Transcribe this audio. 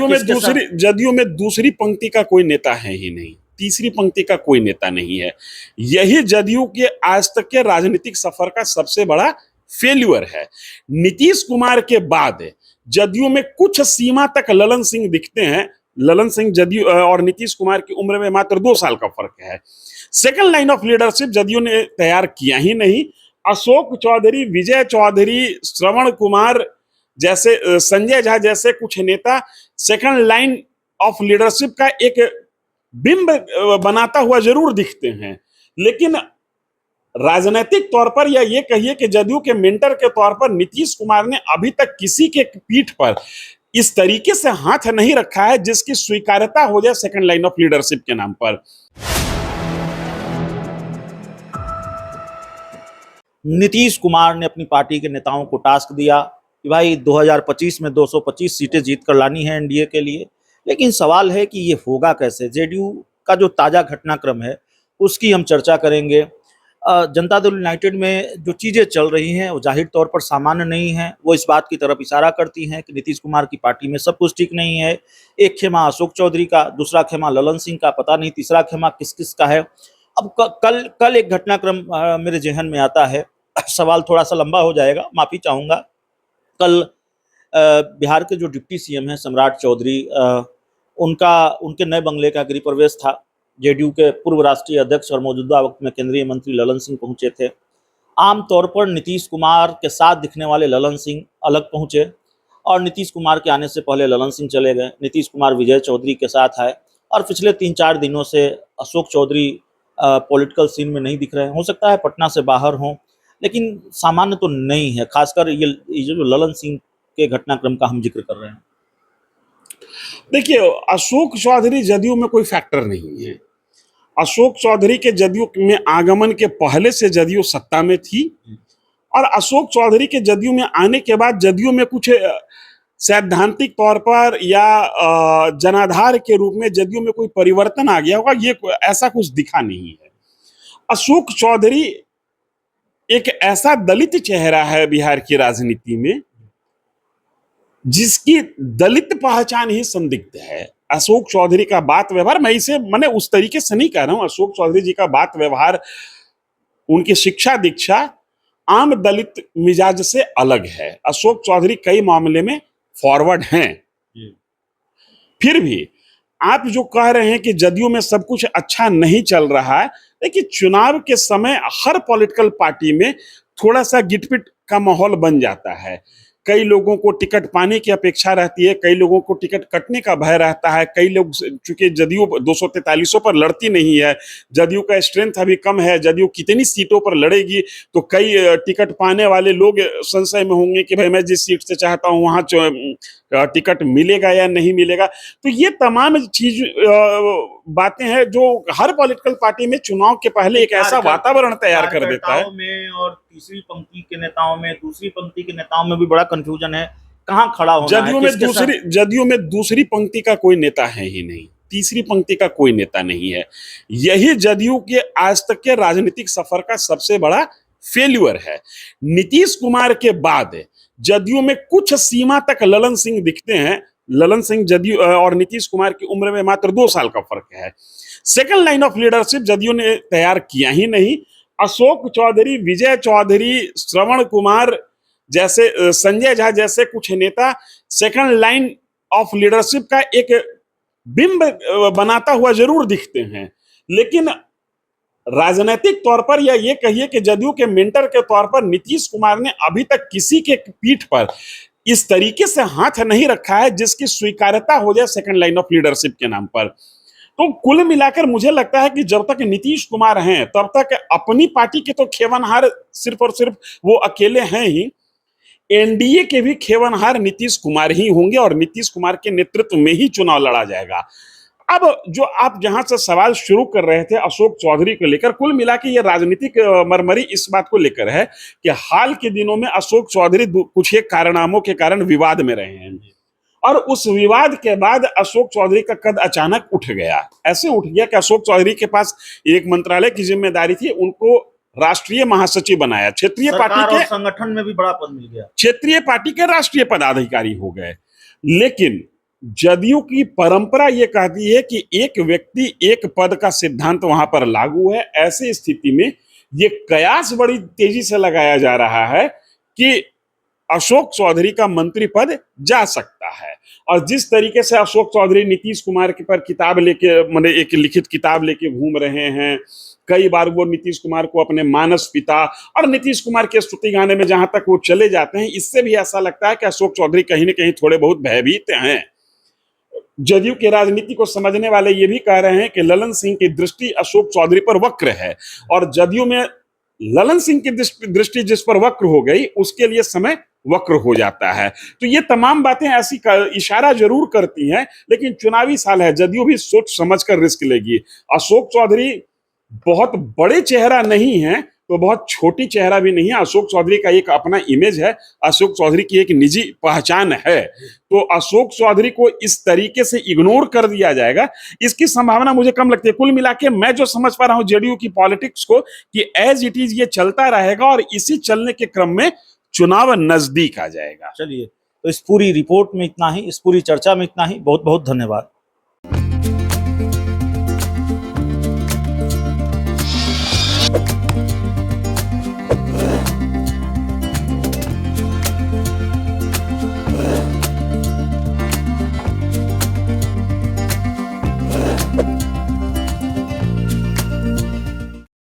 जदयू में दूसरी पंक्ति का कोई नेता है ही नहीं, तीसरी पंक्ति का कोई नेता नहीं है। यही जदयू के आज तक के राजनीतिक सफर का सबसे बड़ा फेल्यूर है। नीतीश कुमार के बाद जदयू में कुछ सीमा तक ललन सिंह दिखते हैं। ललन सिंह जदयू और नीतीश कुमार की उम्र में मात्र 2 साल का फर्क है। Second line of leadership JDU ने तैयार किया ही नहीं। अशोक चौधरी, विजय चौधरी, श्रवण कुमार जैसे, संजय झा जैसे कुछ नेता सेकंड लाइन ऑफ लीडरशिप का एक बिंब बनाता हुआ जरूर दिखते हैं, लेकिन राजनीतिक तौर पर या ये कहिए कि जदयू के मेंटर के तौर पर नीतीश कुमार ने अभी तक किसी के पीठ पर इस तरीके से हाथ नहीं रखा है जिसकी स्वीकार्यता हो जाए सेकंड लाइन ऑफ लीडरशिप के नाम पर। नीतीश कुमार ने अपनी पार्टी के नेताओं को टास्क दिया कि भाई 2025 में 225 सीटें जीत कर लानी है एनडीए के लिए, लेकिन सवाल है कि ये होगा कैसे। जेडीयू का जो ताज़ा घटनाक्रम है उसकी हम चर्चा करेंगे। जनता दल यूनाइटेड में जो चीज़ें चल रही हैं वो जाहिर तौर पर सामान्य नहीं है। वो इस बात की तरफ इशारा करती हैं कि नीतीश कुमार की पार्टी में सब कुछ ठीक नहीं है। एक खेमा अशोक चौधरी का, दूसरा खेमा ललन सिंह का, पता नहीं तीसरा खेमा किस किस का है। अब कल एक घटनाक्रम मेरे जहन में आता है। सवाल थोड़ा सा लंबा हो जाएगा, माफ़ी चाहूँगा। कल बिहार के जो डिप्टी सीएम हैं सम्राट चौधरी, उनके नए बंगले का गृह प्रवेश था। जेडीयू के पूर्व राष्ट्रीय अध्यक्ष और मौजूदा वक्त में केंद्रीय मंत्री ललन सिंह पहुंचे थे। आमतौर पर नीतीश कुमार के साथ दिखने वाले ललन सिंह अलग पहुंचे और नीतीश कुमार के आने से पहले ललन सिंह चले गए। नीतीश कुमार विजय चौधरी के साथ आए और पिछले 3-4 दिनों से अशोक चौधरी पॉलिटिकल सीन में नहीं दिख रहे हैं। हो सकता है पटना से बाहर हों, लेकिन सामान्य तो नहीं है। खासकर ये जो ललन सिंह के घटनाक्रम का हम जिक्र कर रहे हैं। देखिए, अशोक चौधरी जदयू में कोई फैक्टर नहीं है। अशोक चौधरी के जदयू में आगमन के पहले से जदयू सत्ता में थी और अशोक चौधरी के जदयू में आने के बाद जदयू में कुछ सैद्धांतिक तौर पर या जनाधार के रूप में जदयू में कोई परिवर्तन आ गया होगा, ये ऐसा कुछ दिखा नहीं है। अशोक चौधरी एक ऐसा दलित चेहरा है बिहार की राजनीति में जिसकी दलित पहचान ही संदिग्ध है। अशोक चौधरी का बात व्यवहार, मैं इसे मैंने उस तरीके से नहीं कह रहा हूं। अशोक चौधरी जी का बात व्यवहार, उनकी शिक्षा दीक्षा आम दलित मिजाज से अलग है। अशोक चौधरी कई मामले में फॉरवर्ड हैं। फिर भी आप जो कह रहे हैं कि जदयू में सब कुछ अच्छा नहीं चल रहा है, देखिए चुनाव के समय हर पॉलिटिकल पार्टी में थोड़ा सा गिटपिट का माहौल बन जाता है। कई लोगों को टिकट पाने की अपेक्षा रहती है, कई लोगों को टिकट कटने का भय रहता है। कई लोग, चूंकि जदयू 243 पर लड़ती नहीं है, जदयू का स्ट्रेंथ अभी कम है, जदयू कितनी सीटों पर लड़ेगी, तो कई टिकट पाने वाले लोग संशय में होंगे कि भाई मैं जिस सीट से चाहता हूं वहां टिकट मिलेगा या नहीं मिलेगा। तो ये तमाम चीज बातें हैं जो हर पॉलिटिकल पार्टी में चुनाव के पहले एक ऐसा वातावरण तैयार कर देता है। में और तीसरी पंक्ति के नेताओं में, दूसरी पंक्ति के नेताओं में भी बड़ा कंफ्यूजन है, कहां खड़ा होना है। जदयू में दूसरी पंक्ति का कोई नेता है ही नहीं, तीसरी पंक्ति का कोई नेता नहीं है। यही जदयू के आज तक के राजनीतिक सफर का सबसे बड़ा फेल्यूर है। नीतीश कुमार के बाद जदयू में कुछ सीमा तक ललन सिंह दिखते हैं। ललन सिंह जदयू और नीतीश कुमार की उम्र में मात्र 2 साल का फर्क है। Second line of leadership JDU ने तैयार किया ही नहीं। अशोक चौधरी, विजय चौधरी, श्रवण कुमार जैसे, संजय झा जैसे कुछ नेता सेकंड लाइन ऑफ लीडरशिप का एक बिंब बनाता हुआ जरूर दिखते हैं, लेकिन राजनीतिक तौर पर या ये कहिए कि जदयू के मेंटर के तौर पर नीतीश कुमार ने अभी तक किसी के पीठ पर इस तरीके से हाथ नहीं रखा है जिसकी स्वीकार्यता हो जाए सेकंड लाइन ऑफ लीडरशिप के नाम पर। तो कुल मिलाकर मुझे लगता है कि जब तक नीतीश कुमार हैं तब तक अपनी पार्टी के तो खेवनहार सिर्फ और सिर्फ वो अकेले हैं ही, एनडीए के भी खेवनहार नीतीश कुमार ही होंगे और नीतीश कुमार के नेतृत्व में ही चुनाव लड़ा जाएगा। अब जो आप जहां से सवाल शुरू कर रहे थे अशोक चौधरी को लेकर, कुल मिला के ये राजनीतिक मरमरी इस बात को लेकर है कि हाल के दिनों में अशोक चौधरी कुछ एक कारनामों के कारण विवाद में रहे हैं और उस विवाद के बाद अशोक चौधरी का कद अचानक उठ गया। ऐसे उठ गया कि अशोक चौधरी के पास एक मंत्रालय की जिम्मेदारी थी, उनको राष्ट्रीय महासचिव बनाया, क्षेत्रीय पार्टी के संगठन में भी बड़ा पद मिल गया, क्षेत्रीय पार्टी के राष्ट्रीय पदाधिकारी हो गए। लेकिन जदयू की परंपरा ये कहती है कि एक व्यक्ति एक पद का सिद्धांत वहां पर लागू है। ऐसी स्थिति में ये कयास बड़ी तेजी से लगाया जा रहा है कि अशोक चौधरी का मंत्री पद जा सकता है। और जिस तरीके से अशोक चौधरी नीतीश कुमार के पर किताब लेके, मतलब एक लिखित किताब लेके घूम रहे हैं, कई बार वो नीतीश कुमार को अपने मानस पिता और नीतीश कुमार के स्तुति गाने में जहां तक वो चले जाते हैं, इससे भी ऐसा लगता है कि अशोक चौधरी कहीं ना कहीं थोड़े बहुत भयभीत हैं। जदयू की राजनीति को समझने वाले ये भी कह रहे हैं कि ललन सिंह की दृष्टि अशोक चौधरी पर वक्र है, और जदयू में ललन सिंह की दृष्टि जिस पर वक्र हो गई उसके लिए समय वक्र हो जाता है। तो ये तमाम बातें ऐसी इशारा जरूर करती हैं, लेकिन चुनावी साल है, जदयू भी सोच समझकर रिस्क लेगी। अशोक चौधरी बहुत बड़े चेहरा नहीं है तो बहुत छोटी चेहरा भी नहीं है। अशोक चौधरी का एक अपना इमेज है, अशोक चौधरी की एक निजी पहचान है। तो अशोक चौधरी को इस तरीके से इग्नोर कर दिया जाएगा, इसकी संभावना मुझे कम लगती है। कुल मिला के मैं जो समझ पा रहा हूं जेडीयू की पॉलिटिक्स को, कि एज इट इज ये चलता रहेगा और इसी चलने के क्रम में चुनाव नजदीक आ जाएगा। चलिए, तो इस पूरी रिपोर्ट में इतना ही, इस पूरी चर्चा में इतना ही। बहुत बहुत धन्यवाद।